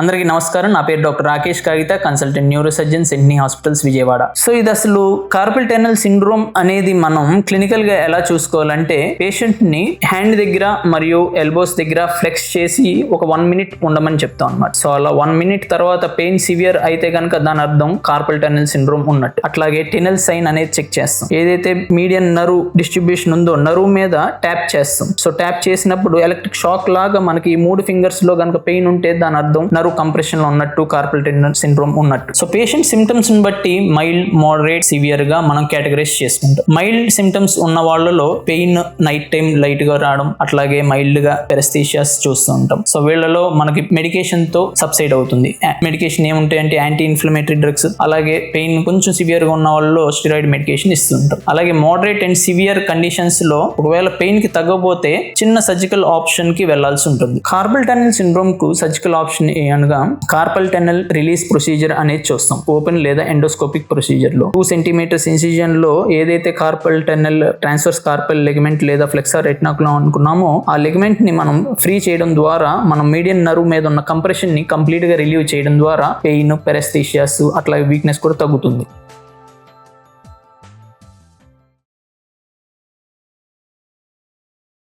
అందరికీ నమస్కారం. నా పేరు doctor Rakesh Kagitha, consultant neurosurgeon, సిండ్నీ హాస్పిటల్స్, విజయవాడ. సో ఇది అసలు కార్పల్ టన్నెల్ సిండ్రోమ్ అనేది మనం క్లినికల్ గా ఎలా చూసుకోవాలంటే, పేషెంట్ ని హ్యాండ్ దగ్గర మరియు ఎల్బోస్ దగ్గర ఫ్లెక్స్ చేసి ఒక 1 minute ఉండమని చెప్తాం అనమాట. సో అలా 1 minute తర్వాత పెయిన్ సివియర్ అయితే కనుక దాని అర్థం కార్పల్ టన్నెల్ సిండ్రోమ్ ఉన్నట్టు. అట్లాగే టెనెల్ సైన్ అనేది చెక్ చేస్తాం. ఏదైతే మీడియన్ నర్వ్ డిస్ట్రిబ్యూషన్ ఉందో నర్వ్ మీద ట్యాప్ చేస్తాం. సో ట్యాప్ చేసినప్పుడు ఎలక్ట్రిక్ షాక్ లాగా మనకి 3 fingers లో కనుక పెయిన్ ఉంటే దాని అర్థం నర్వ్ కంప్రెషన్ లో ఉన్నట్టు, కార్పల్ టన్నెల్ సిండ్రోమ్ ఉన్నట్టు. సో పేషెంట్ సిమ్టమ్స్ ని బట్టి మైల్డ్, మోడరేట్, సివియర్ గా మనం కేటగరైజ్ చేసుకుంటాం. మైల్డ్ సిమ్టమ్స్ ఉన్న వాళ్ళలో పెయిన్ నైట్ టైం లైట్ గా రావడం, అట్లాగే మైల్డ్ గా పెరస్థీషియాస్ చూస్తూ ఉంటాం. సో వీళ్ళలో మనకి మెడికేషన్ తో సబ్సైడ్ అవుతుంది. మెడికేషన్ ఏముంటాయంటే యాంటీ ఇన్ఫ్లమేటరీ డ్రగ్స్, అలాగే పెయిన్ కొంచెం సివియర్ గా ఉన్న వాళ్ళలో స్టెరాయిడ్ మెడికేషన్ ఇస్తుంటాం. అలాగే మోడరేట్ అండ్ సివియర్ కండిషన్స్ లో ఒకవేళ పెయిన్ కి తగ్గపోతే చిన్న సర్జికల్ ఆప్షన్ కి వెళ్లాల్సి ఉంటుంది. కార్పల్ టన్నెల్ సిండ్రోమ్ కు సర్జికల్ ఆప్షన్ అనగా కార్పల్ టన్నెల్ రిలీజ్ ప్రొసీజర్ అనేది చూస్తాం. ఓపెన్ లేదా ఎండోస్కోపిక్ ప్రొసీజర్ లో 2 centimeters ఇన్సిజన్ లో ఏదైతే carpal tunnel transverse carpal ligament లేదా ఫ్లెక్సర్ రెటినాకులం అనుకున్నామో ఆ లిగమెంట్ ని మనం ఫ్రీ చేయడం ద్వారా మనం మీడియన్ నర్వ్ మీద ఉన్న కంప్రెషన్ ని కంప్లీట్ గా రిలీవ్ చేయడం ద్వారా పెయిన్, పెరస్థీషియాస్ అట్లాగే వీక్నెస్ కూడా తగ్గుతుంది.